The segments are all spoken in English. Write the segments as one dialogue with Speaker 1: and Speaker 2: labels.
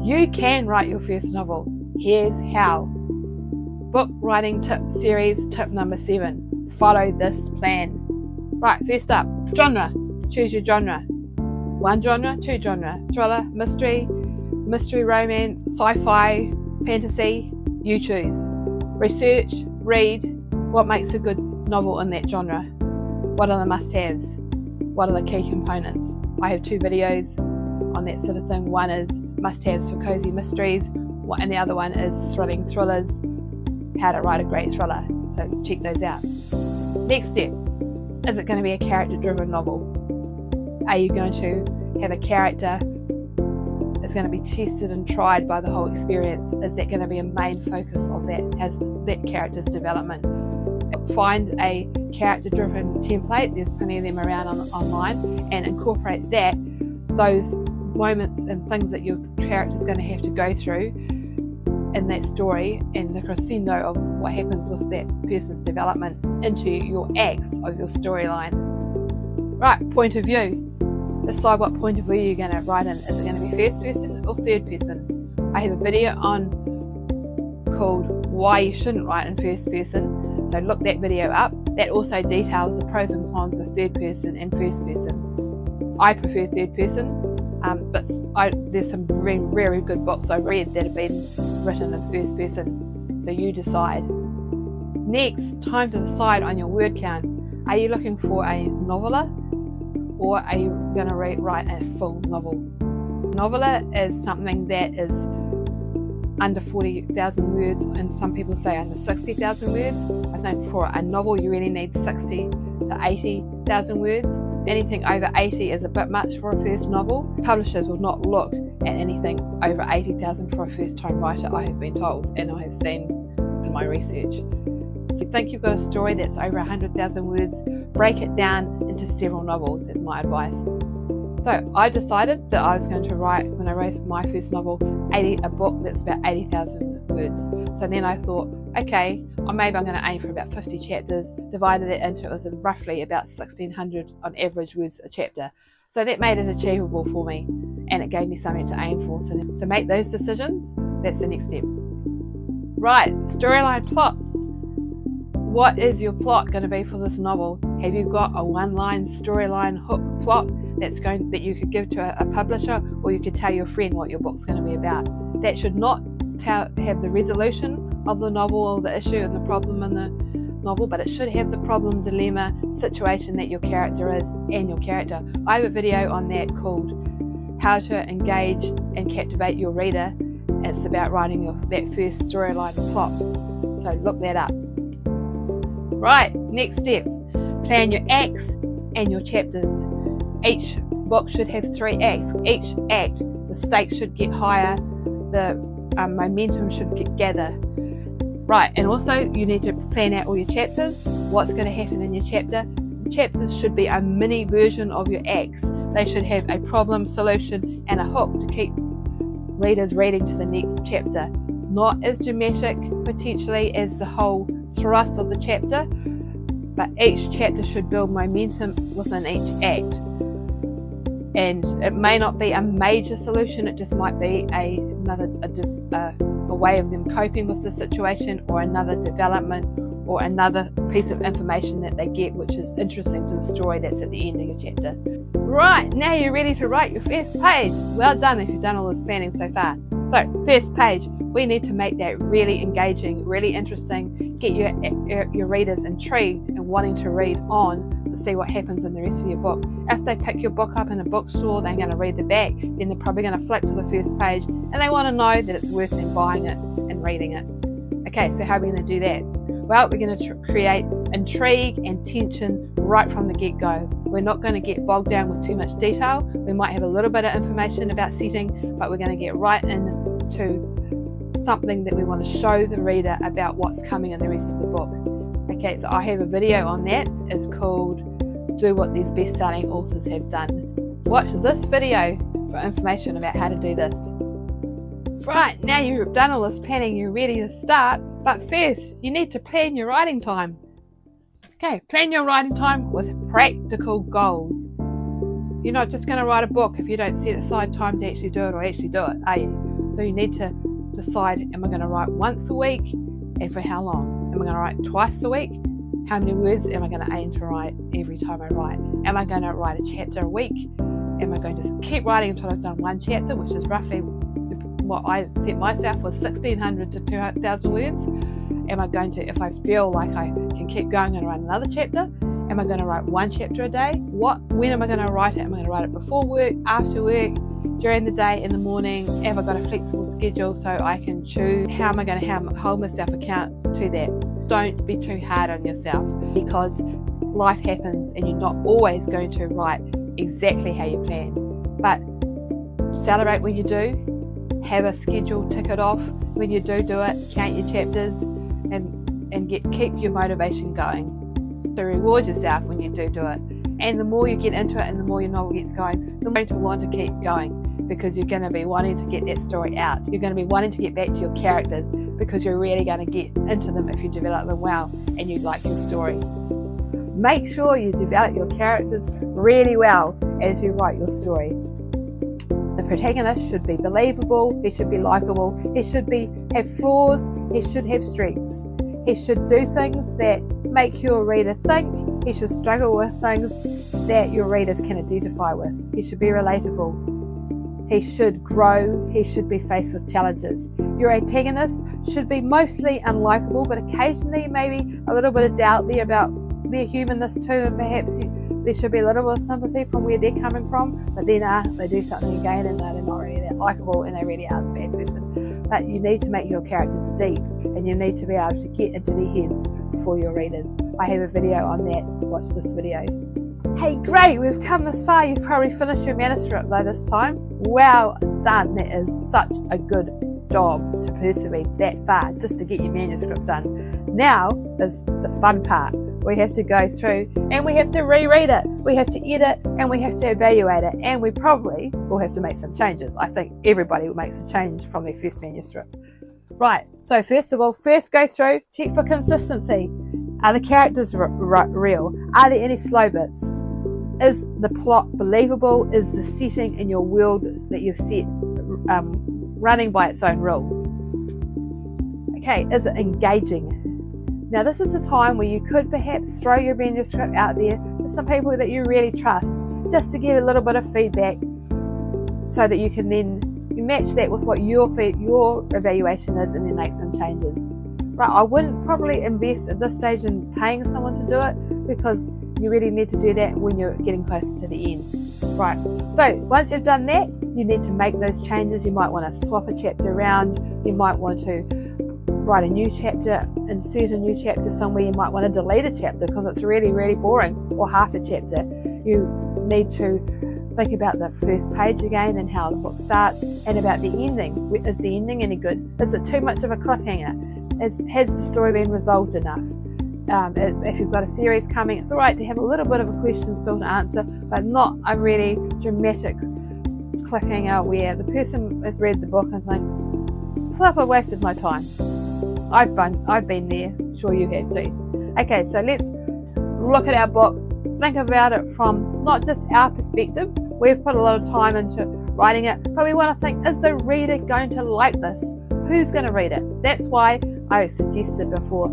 Speaker 1: You can write your first novel. Here's how. Book writing tip series tip number 7. Follow this plan. Right, first up, genre. Choose your genre. 1 genre, 2 genre, thriller, mystery romance, sci-fi, fantasy, you choose. Research, read what makes a good novel in that genre. What are the must-haves? What are the key components? I have 2 videos on that sort of thing. One is must-haves for cozy mysteries, and the other one is thrilling thrillers, how to write a great thriller. So check those out. Next step, is it going to be a character-driven novel? Are you going to have a character that's going to be tested and tried by the whole experience? Is that going to be a main focus of that character's development? Find a character-driven template, there's plenty of them around online, and incorporate those moments and things that your character's going to have to go through in that story and the crescendo of what happens with that person's development into your acts of your storyline. Right, point of view. Decide what point of view you're going to write in. Is it going to be first person or third person? I have a video called Why You Shouldn't Write in First Person, so look that video up. That also details the pros and cons of third person and first person. I prefer third person, but there's some very, very good books I read that have been written in first person, so you decide. Next, time to decide on your word count. Are you looking for a novella, or are you going to write a full novel? Novella is something that is under 40,000 words, and some people say under 60,000 words. I think for a novel you really need 60 to 80,000 words. Anything over 80 is a bit much for a first novel. Publishers will not look at anything over 80,000 for a first time writer, I have been told, and I have seen in my research. So if you think you've got a story that's over 100,000 words, break it down into several novels, is my advice. So I decided that I was going to write, when I wrote my first novel, a book that's about 80,000 words. So then I thought, okay, maybe I'm going to aim for about 50 chapters, divided it into, it was roughly about 1,600 on average words a chapter. So that made it achievable for me, and it gave me something to aim for. So make those decisions, that's the next step. Right, storyline plot. What is your plot going to be for this novel? Have you got a one-line storyline hook plot that you could give to a publisher, or you could tell your friend what your book's going to be about? That should not have the resolution of the novel or the issue and the problem in the novel, but it should have the problem, dilemma, situation that your character is and your character. I have a video on that called How to Engage and Captivate Your Reader. It's about writing that first storyline plot, so look that up. Right, next step, plan your acts and your chapters. Each book should have 3 acts. Each act, the stakes should get higher, the momentum should gather. Right, and also you need to plan out all your chapters, what's going to happen in your chapter. Chapters should be a mini version of your acts. They should have a problem, solution, and a hook to keep readers reading to the next chapter. Not as dramatic, potentially, as the whole thrust of the chapter, but each chapter should build momentum within each act. And it may not be a major solution, it just might be a way of them coping with the situation, or another development, or another piece of information that they get which is interesting to the story that's at the end of your chapter. Right, now you're ready to write your first page. Well done if you've done all this planning so far. So, first page, we need to make that really engaging, really interesting, get your readers intrigued and wanting to read on to see what happens in the rest of your book. If they pick your book up in a bookstore, they're going to read the back, then they're probably going to flick to the first page, and they want to know that it's worth them buying it and reading it. Okay, so how are we going to do that? Well, we're going to create intrigue and tension right from the get-go. We're not going to get bogged down with too much detail. We might have a little bit of information about setting, but we're going to get right into something that we want to show the reader about what's coming in the rest of the book. Okay, so I have a video on that. It's called Do What These Best-Selling Authors Have Done. Watch this video for information about how to do this. Right, now you've done all this planning, you're ready to start, but first you need to plan your writing time. Okay, plan your writing time with practical goals. You're not just going to write a book if you don't set aside time to actually do it, or actually do it, are you? So you need to decide, am I going to write once a week and for how long? Am I going to write twice a week? How many words am I going to aim to write every time I write? Am I going to write a chapter a week? Am I going to keep writing until I've done one chapter, which is roughly what I set myself was 1,600 to 2,000 words? Am I going to, if I feel like I can keep going and write another chapter? Am I going to write one chapter a day? When am I going to write it? Am I going to write it before work, after work, during the day, in the morning? Have I got a flexible schedule so I can choose how am I going to hold myself account to that? Don't be too hard on yourself, because life happens and you're not always going to write exactly how you plan. But celebrate when you do, have a schedule, tick it off when you do it, count your chapters, and keep your motivation going. So reward yourself when you do it. And the more you get into it and the more your novel gets going, the more you're going to want to keep going, because you're going to be wanting to get that story out. You're going to be wanting to get back to your characters, because you're really going to get into them if you develop them well and you like your story. Make sure you develop your characters really well as you write your story. The protagonist should be believable, he should be likable, he should have flaws, he should have strengths. He should do things that make your reader think, he should struggle with things that your readers can identify with. He should be relatable. He should grow, he should be faced with challenges. Your antagonist should be mostly unlikable, but occasionally maybe a little bit of doubt there about their humanness too, and perhaps there should be a little bit of sympathy from where they're coming from, but then they do something again and they're not really that likable and they really are the bad person. But you need to make your characters deep, and you need to be able to get into their heads for your readers. I have a video on that, watch this video. Hey, great, we've come this far. You've probably finished your manuscript though this time. Well done, that is such a good job to persevere that far just to get your manuscript done. Now is the fun part. We have to go through and we have to reread it, we have to edit, and we have to evaluate it, and we probably will have to make some changes. I think everybody makes a change from their first manuscript. Right, so first of all, go through, check for consistency. Are the characters real? Are there any slow bits? Is the plot believable? Is the setting in your world that you've set running by its own rules? Okay, is it engaging? Now this is a time where you could perhaps throw your manuscript out there to some people that you really trust, just to get a little bit of feedback, so that you can then match that with what your evaluation is and then make some changes. Right, I wouldn't probably invest at this stage in paying someone to do it, because you really need to do that when you're getting closer to the end. Right, so once you've done that, you need to make those changes. You might want to swap a chapter around, you might want to write a new chapter, insert a new chapter somewhere, you might want to delete a chapter because it's really, really boring, or half a chapter. You need to think about the first page again and how the book starts, and about the ending. Is the ending any good? Is it too much of a cliffhanger? Has the story been resolved enough? If you've got a series coming, it's alright to have a little bit of a question still to answer, but not a really dramatic cliffhanger where the person has read the book and thinks, flip, I wasted my time. I've been there, sure you have too. Okay, so let's look at our book, think about it from not just our perspective. We've put a lot of time into writing it, but we want to think, is the reader going to like this? Who's going to read it? That's why I suggested before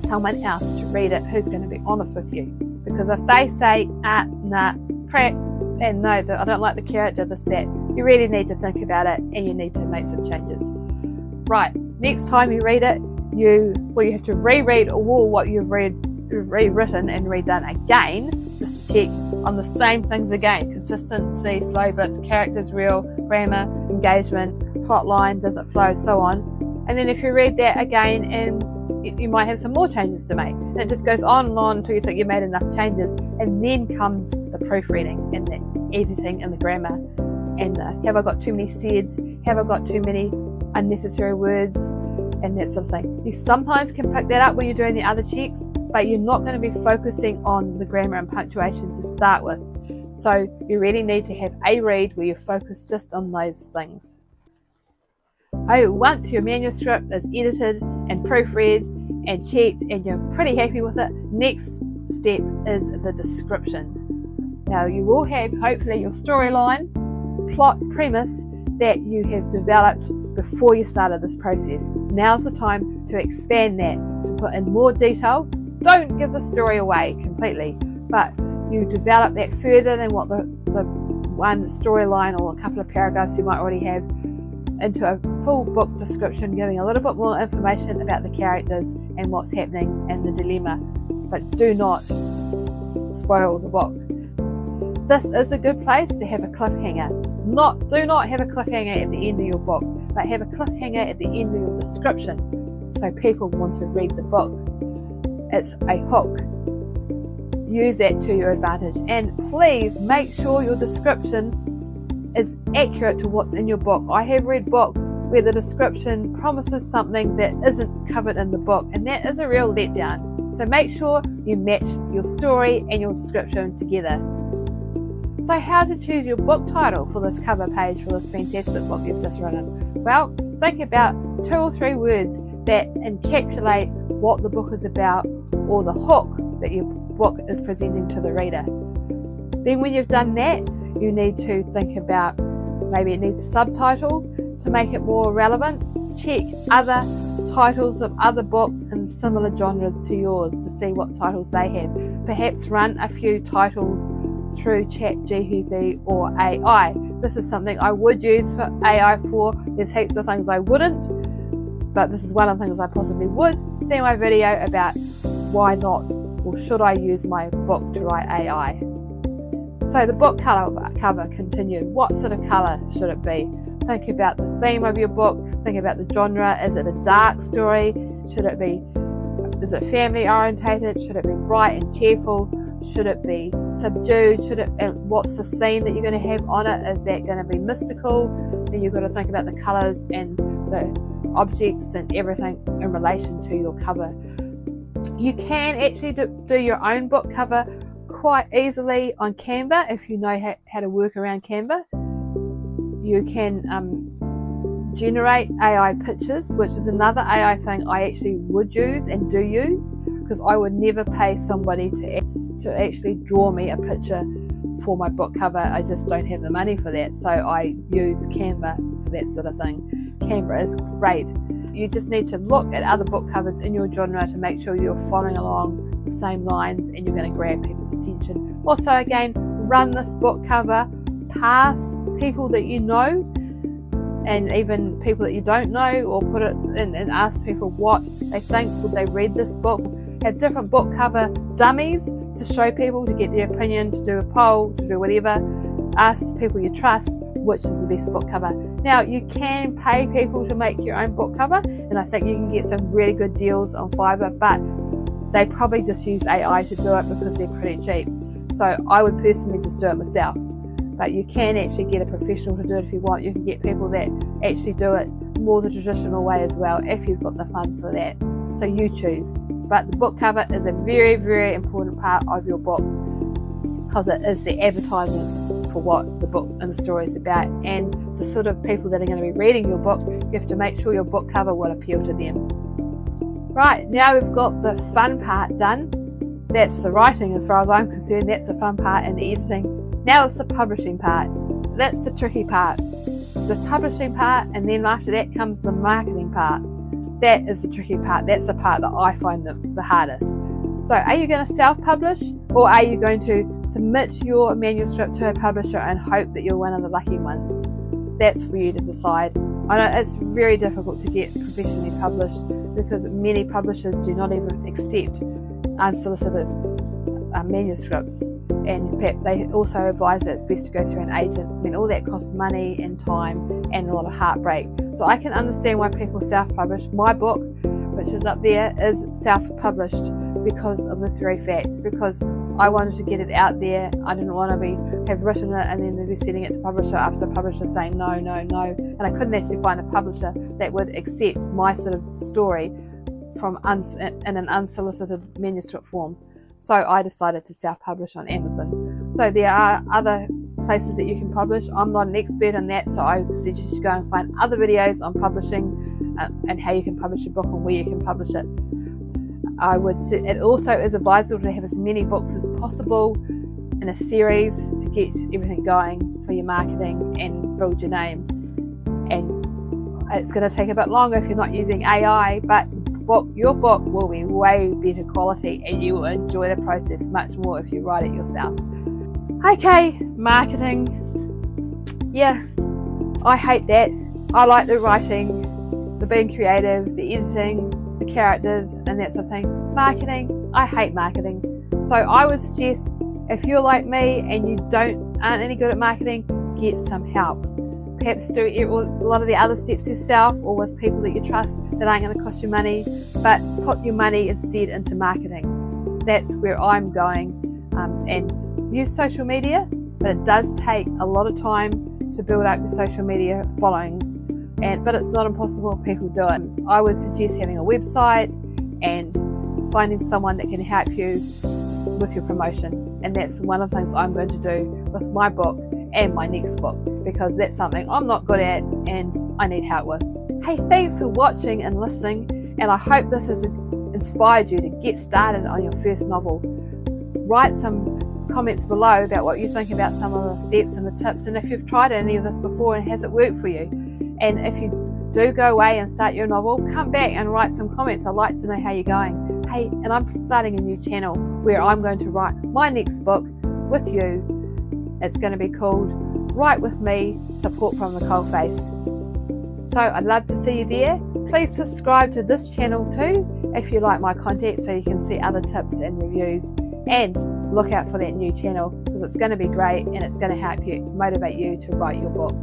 Speaker 1: someone else to read it who's going to be honest with you. Because if they say, nah, crap, and no, I don't like the character, this, that, you really need to think about it and you need to make some changes. Right, next time you read it, you have to reread all what you've rewritten and redone again, just to check on the same things again: consistency, slow bits, characters real, grammar, engagement, plot line, does it flow, so on. And then if you read that again, and you might have some more changes to make, and it just goes on and on until you think you've made enough changes, and then comes the proofreading and the editing and the grammar and the have I got too many said's, have I got too many unnecessary words, and that sort of thing. You sometimes can pick that up when you're doing the other checks, but you're not going to be focusing on the grammar and punctuation to start with. So you really need to have a read where you focus just on those things. Oh, once your manuscript is edited and proofread and checked and you're pretty happy with it, next step is the description. Now you will have hopefully your storyline, plot, premise that you have developed before you started this process. Now's the time to expand that, to put in more detail. Don't give the story away completely, but you develop that further than what the one storyline or a couple of paragraphs you might already have, into a full book description, giving a little bit more information about the characters and what's happening and the dilemma. But do not spoil the book. This is a good place to have a cliffhanger. Do not have a cliffhanger at the end of your book, but have a cliffhanger at the end of your description, so people want to read the book. It's a hook. Use that to your advantage, and please make sure your description is accurate to what's in your book. I have read books where the description promises something that isn't covered in the book, and that is a real letdown. So make sure you match your story and your description together. So how to choose your book title for this cover page for this fantastic book you've just written? Well, think about 2 or 3 words that encapsulate what the book is about, or the hook that your book is presenting to the reader. Then when you've done that, you need to think about, maybe it needs a subtitle to make it more relevant. Check other titles of other books in similar genres to yours to see what titles they have. Perhaps run a few titles through ChatGPT or AI. This is something I would use for AI for. There's heaps of things I wouldn't, but this is one of the things I possibly would. See my video about why not, or should I use my book to write AI. So the book cover continued. What sort of colour should it be? Think about the theme of your book. Think about the genre. Is it a dark story? Is it family orientated? Should it be bright and cheerful? Should it be subdued? And what's the scene that you're going to have on it? Is that going to be mystical? Then you've got to think about the colours and the objects and everything in relation to your cover. You can actually do your own book cover quite easily on Canva if you know how to work around Canva. You can generate AI pictures, which is another AI thing I actually would use and do use, because I would never pay somebody to actually draw me a picture for my book cover. I just don't have the money for that, so I use Canva for that sort of thing. Canva is great. You just need to look at other book covers in your genre to make sure you're following along the same lines and you're going to grab people's attention. Also, again, run this book cover past people that you know and even people that you don't know, or put it in and ask people what they think. Would they read this book? Have different book cover dummies to show people, to get their opinion, to do a poll, to do whatever. Ask people you trust which is the best book cover. Now, you can pay people to make your own book cover, and I think you can get some really good deals on Fiverr, but they probably just use AI to do it because they're pretty cheap. So I would personally just do it myself. But you can actually get a professional to do it if you want. You can get people that actually do it more the traditional way as well, if you've got the funds for that. So you choose. But the book cover is a very, very important part of your book, because it is the advertisement for what the book and the story is about, and the sort of people that are going to be reading your book. You have to make sure your book cover will appeal to them. Right, now we've got the fun part done. That's the writing as far as I'm concerned. That's the fun part, and the editing. Now it's the publishing part. That's the tricky part. The publishing part, and then after that comes the marketing part. That is the tricky part. That's the part that I find the hardest. So are you going to self-publish, or are you going to submit your manuscript to a publisher and hope that you're one of the lucky ones? That's for you to decide. I know it's very difficult to get professionally published because many publishers do not even accept unsolicited manuscripts, and they also advise that it's best to go through an agent. I mean, all that costs money and time and a lot of heartbreak. So I can understand why people self-publish. My book, which is up there, is self-published because of this very fact, because I wanted to get it out there. I didn't want to have written it and then be sending it to publisher after publisher saying no, and I couldn't actually find a publisher that would accept my sort of story from in an unsolicited manuscript form. So I decided to self-publish on Amazon. So there are other places that you can publish. I'm not an expert on that, so I suggest you should go and find other videos on publishing and how you can publish a book and where you can publish it. It also is advisable to have as many books as possible in a series to get everything going for your marketing and build your name. And It's going to take a bit longer if you're not using AI, but your book will be way better quality and you will enjoy the process much more if you write it yourself. Okay, marketing. Yeah, I hate that. I like the writing, the being creative, the editing, the characters and that sort of thing. Marketing, I hate marketing. So I would suggest if you're like me and you aren't any good at marketing, get some help. Perhaps do a lot of the other steps yourself or with people that you trust that aren't going to cost you money, but put your money instead into marketing. That's where I'm going. And use social media, but it does take a lot of time to build up your social media followings. But it's not impossible, people do it. I would suggest having a website and finding someone that can help you with your promotion. And that's one of the things I'm going to do with my book and my next book, because that's something I'm not good at and I need help with. Hey, thanks for watching and listening, and I hope this has inspired you to get started on your first novel. Write some comments below about what you think about some of the steps and the tips, and if you've tried any of this before and has it worked for you. And if you do go away and start your novel, come back and write some comments. I'd like to know how you're going. Hey, and I'm starting a new channel where I'm going to write my next book with you. It's going to be called Write With Me, Support from the Coalface. So I'd love to see you there. Please subscribe to this channel too if you like my content, so you can see other tips and reviews, and look out for that new channel because it's going to be great and it's going to help you, motivate you to write your book.